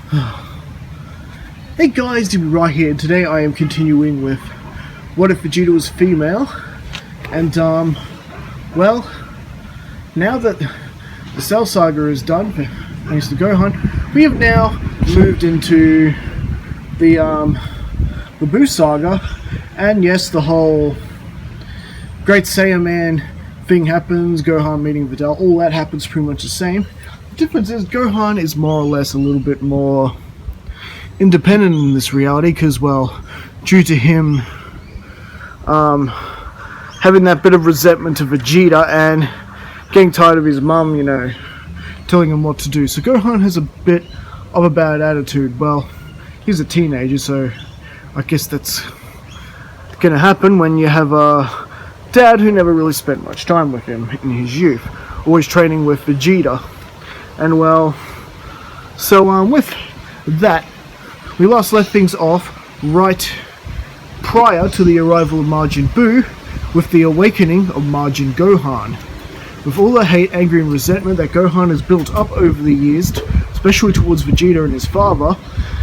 Hey guys, DB right here. Today I am continuing with What If Vegeta Was Female? And well, now that the Cell Saga is done, thanks to Gohan, we have now moved into the Buu Saga, and yes, the whole Great Saiyaman thing happens, Gohan meeting Videl, all that happens pretty much the same. The difference is Gohan is more or less a little bit more independent in this reality, because, well, due to him having that bit of resentment to Vegeta and getting tired of his mum, you know, telling him what to do. So Gohan has a bit of a bad attitude. Well, he's a teenager, so I guess that's gonna happen when you have a dad who never really spent much time with him in his youth, always training with Vegeta. And well, so with that, we last left things off right prior to the arrival of Majin Buu, with the awakening of Majin Gohan. With all the hate, anger and resentment that Gohan has built up over the years, especially towards Vegeta and his father,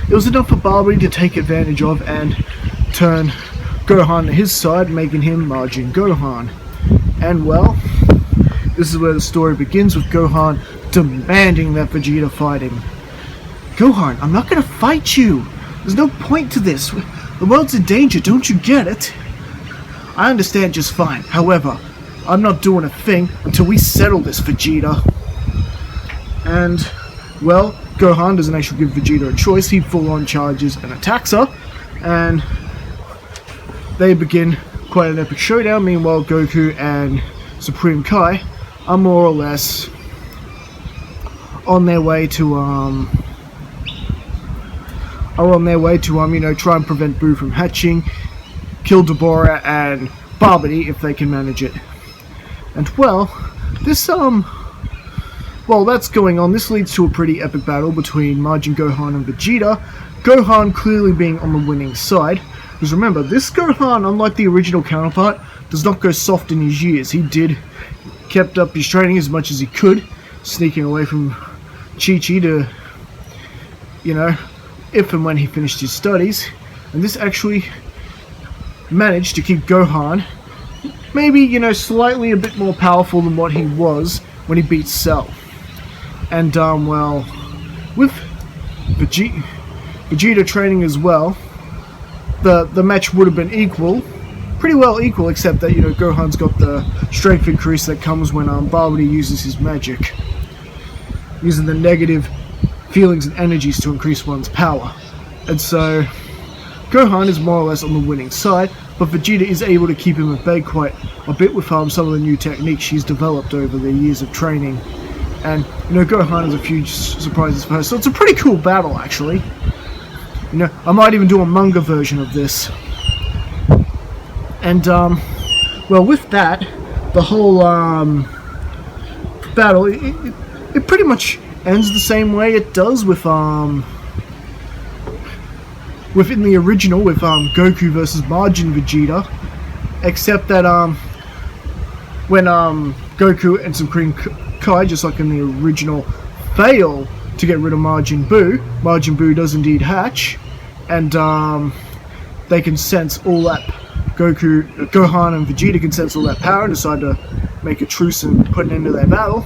it was enough for Barbarity to take advantage of and turn Gohan to his side, making him Majin Gohan. And well, this is where the story begins, with Gohan demanding that Vegeta fight him. Gohan, I'm not gonna fight you. There's no point to this. The world's in danger, don't you get it? I understand just fine. However, I'm not doing a thing until we settle this, Vegeta. And, well, Gohan doesn't actually give Vegeta a choice. He full-on charges and attacks her, and they begin quite an epic showdown. Meanwhile, Goku and Supreme Kai are more or less on their way to you know, try and prevent Buu from hatching, kill Dabura and Barbarity if they can manage it. And well, this well, that's going on. This leads to a pretty epic battle between Majin Gohan and Vegeta. Gohan clearly being on the winning side, because remember, this Gohan, unlike the original counterpart, does not go soft in his years. He kept up his training as much as he could, sneaking away from Chi-Chi to, you know, if and when he finished his studies. And this actually managed to keep Gohan maybe, you know, slightly a bit more powerful than what he was when he beat Cell. And well, with Vegeta training as well, the match would have been equal, pretty well equal, except that, you know, Gohan's got the strength increase that comes when Barbarity uses his magic, using the negative feelings and energies to increase one's power. And so Gohan is more or less on the winning side, but Vegeta is able to keep him at bay quite a bit with some of the new techniques she's developed over the years of training. And, you know, Gohan has a few surprises for her, so it's a pretty cool battle, actually. You know, I might even do a manga version of this. And well, with that, the whole battle, it pretty much ends the same way it does with within the original, with Goku versus Majin Vegeta, except that when Goku and Supreme Kai, just like in the original, fail to get rid of Majin Buu does indeed hatch, and they can sense all that Gohan and Vegeta can sense all that power and decide to make a truce and put an end to their battle.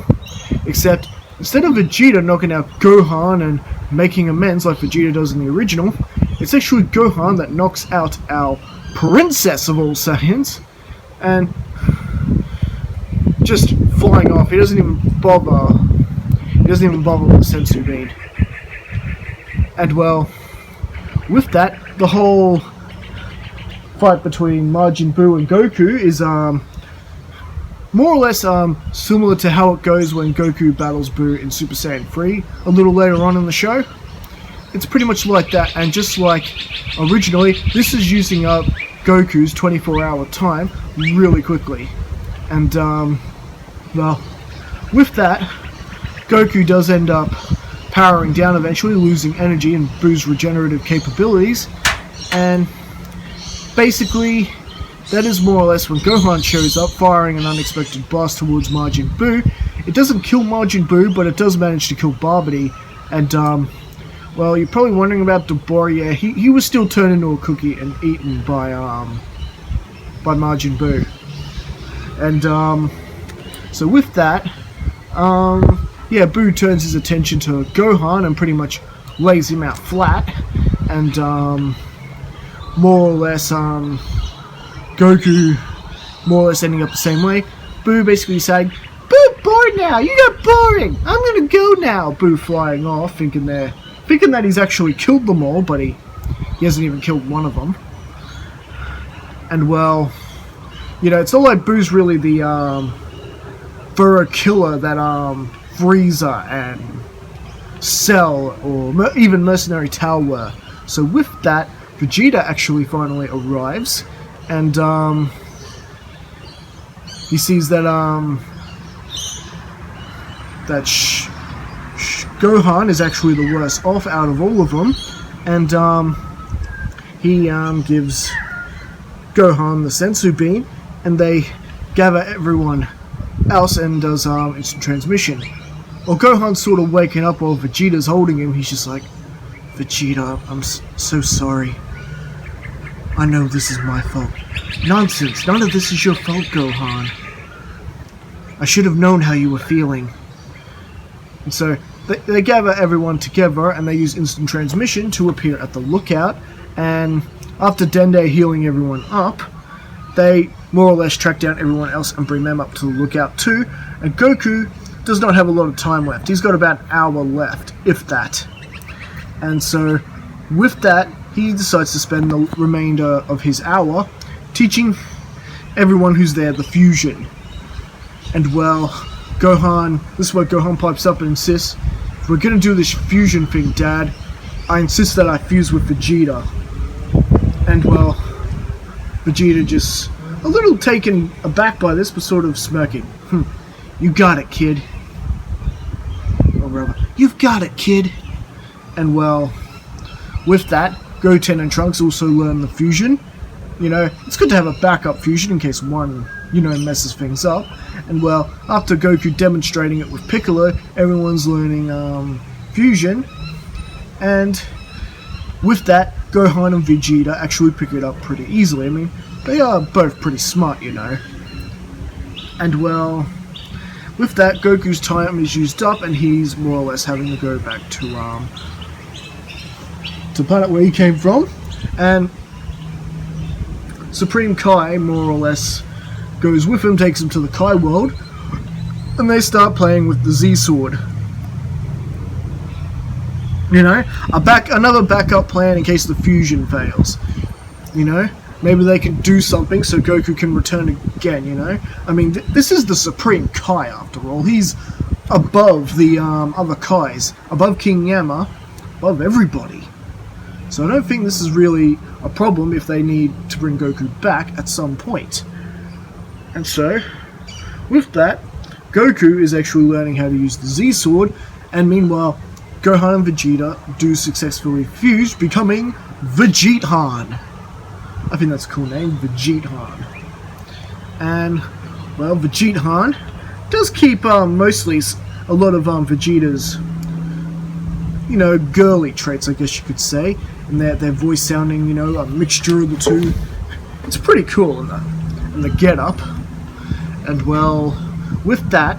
Except instead of Vegeta knocking out Gohan and making amends like Vegeta does in the original, it's actually Gohan that knocks out our princess of all Saiyans, and just flying off. He doesn't even bother with the sensu bean. And well, with that, the whole fight between Majin Buu and Goku is more or less similar to how it goes when Goku battles Buu in Super Saiyan 3 a little later on in the show. It's pretty much like that, and just like originally, this is using up Goku's 24-hour time really quickly. And well, with that, Goku does end up powering down eventually, losing energy and Buu's regenerative capabilities, and basically that is more or less when Gohan shows up, firing an unexpected blast towards Majin Buu. It doesn't kill Majin Buu, but it does manage to kill Barbarity, and well, you're probably wondering about Dabura. Yeah, he was still turned into a cookie and eaten by Majin Buu. And so with that, yeah, Buu turns his attention to Gohan and pretty much lays him out flat, and more or less Goku more or less ending up the same way. Buu basically saying, "Boo, bored now. You got boring. I'm gonna go now." Buu flying off, thinking that he's actually killed them all, but he hasn't even killed one of them. And well, you know, it's not like Buu's really the thorough killer that Frieza and Cell or even Mercenary Tao were. So with that, Vegeta actually finally arrives, and he sees that Gohan is actually the worst off out of all of them, and he gives Gohan the Senzu Bean, and they gather everyone else and does instant transmission. While Gohan's sort of waking up while Vegeta's holding him, he's just like, "Vegeta, I'm so sorry. I know this is my fault." "Nonsense, none of this is your fault, Gohan. I should have known how you were feeling." And so they gather everyone together and they use instant transmission to appear at the lookout, and after Dende healing everyone up, they more or less track down everyone else and bring them up to the lookout too, and Goku does not have a lot of time left. He's got about an hour left, if that. And so with that, he decides to spend the remainder of his hour teaching everyone who's there the fusion. And well, Gohan, this is where Gohan pipes up and insists, "If we're gonna do this fusion thing, Dad, I insist that I fuse with Vegeta." And well, Vegeta just a little taken aback by this, but sort of smirking. "You got it, kid." Or rather, "You've got it, kid." And well, with that, Goten and Trunks also learn the fusion. You know, it's good to have a backup fusion in case one, you know, messes things up. And well, after Goku demonstrating it with Piccolo, everyone's learning fusion. And with that, Gohan and Vegeta actually pick it up pretty easily. I mean, they are both pretty smart, you know. And well, with that, Goku's time is used up, and he's more or less having to go back to the planet where he came from. And Supreme Kai more or less goes with him, takes him to the Kai world, and they start playing with the Z Sword. You know, another backup plan in case the fusion fails. You know, maybe they can do something so Goku can return again, you know? I mean, this is the Supreme Kai after all. He's above the other Kais, above King Yama, above everybody. So I don't think this is really a problem if they need to bring Goku back at some point. And so, with that, Goku is actually learning how to use the Z Sword, and meanwhile, Gohan and Vegeta do successfully fuse, becoming Vegetahan. I think that's a cool name, Vegetahan. And, well, Vegetahan does keep mostly a lot of Vegeta's, you know, girly traits, I guess you could say, and their voice sounding, you know, a mixture of the two. It's pretty cool in the get-up. And well, with that,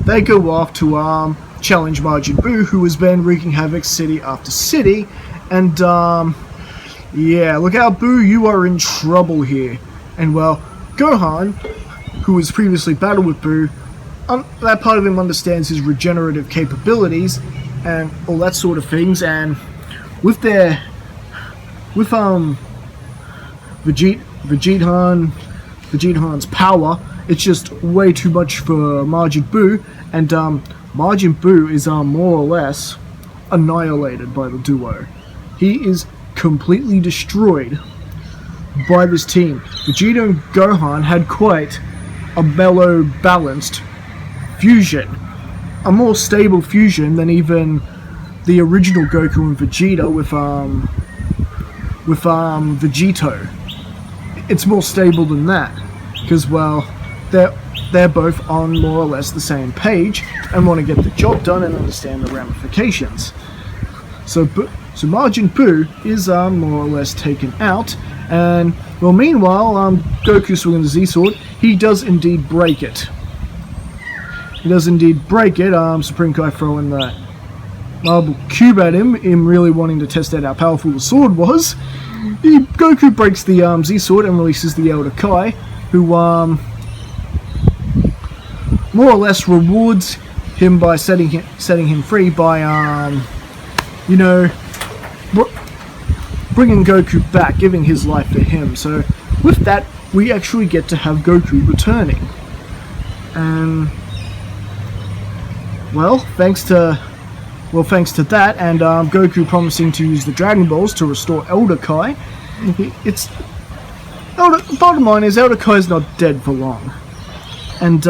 they go off to challenge Majin Buu, who has been wreaking havoc city after city. And yeah, look out, Buu, you are in trouble here. And well, Gohan, who has previously battled with Buu, that part of him understands his regenerative capabilities and all that sort of things. And with Vegetahan's power, it's just way too much for Majin Buu, and Majin Buu is more or less annihilated by the duo. He is completely destroyed by this team. Vegeta and Gohan had quite a mellow, balanced fusion. A more stable fusion than even the original Goku and Vegeta with Vegito. It's more stable than that, because well, they're both on more or less the same page and want to get the job done and understand the ramifications. So Majin Buu is more or less taken out, and well, meanwhile, Goku swinging the Z-Sword, he does indeed break it. Supreme Kai throwing the marble cube at him really wanting to test out how powerful the sword was. Goku breaks the Z-Sword and releases the Elder Kai, who more or less rewards him by setting him free by bringing Goku back, giving his life to him. So with that, we actually get to have Goku returning. And thanks to that, and Goku promising to use the Dragon Balls to restore Elder Kai, bottom line is Elder Kai is not dead for long. And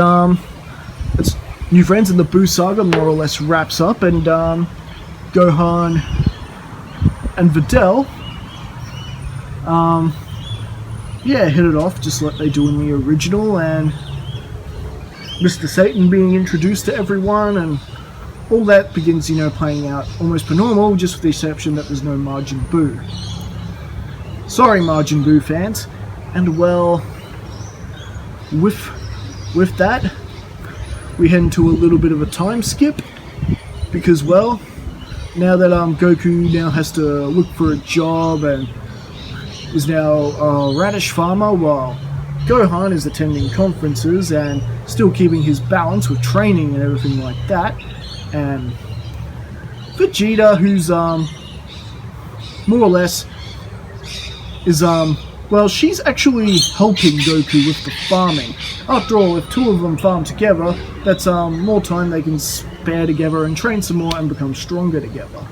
it's New Friends in the Buu Saga more or less wraps up, and Gohan and Videl hit it off just like they do in the original, and Mr. Satan being introduced to everyone, and all that begins, playing out almost per normal, just with the exception that there's no Majin Buu. Sorry, Majin Buu fans. And well, with that, we head into a little bit of a time skip, because well, now that Goku now has to look for a job and is now a radish farmer, while Gohan is attending conferences and still keeping his balance with training and everything like that. And Vegeta, who's more or less is she's actually helping Goku with the farming. After all, if two of them farm together, that's more time they can spare together and train some more and become stronger together.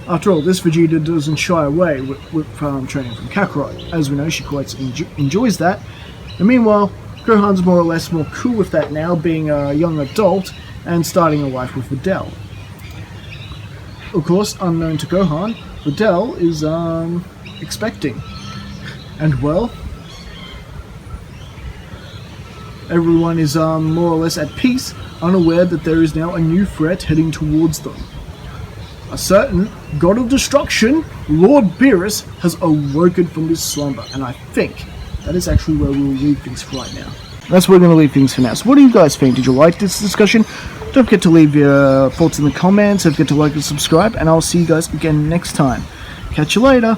After all, this Vegeta doesn't shy away with training from Kakarot. As we know, she quite enjoys that. And meanwhile, Gohan's more or less more cool with that now, being a young adult and starting a life with Videl. Of course, unknown to Gohan, Videl is expecting. And well, everyone is more or less at peace, unaware that there is now a new threat heading towards them. A certain God of Destruction, Lord Beerus, has awoken from his slumber, and I think that is actually where we'll leave things for right now. That's where we're going to leave things for now. So what do you guys think? Did you like this discussion? Don't forget to leave your thoughts in the comments, don't forget to like and subscribe, and I'll see you guys again next time. Catch you later.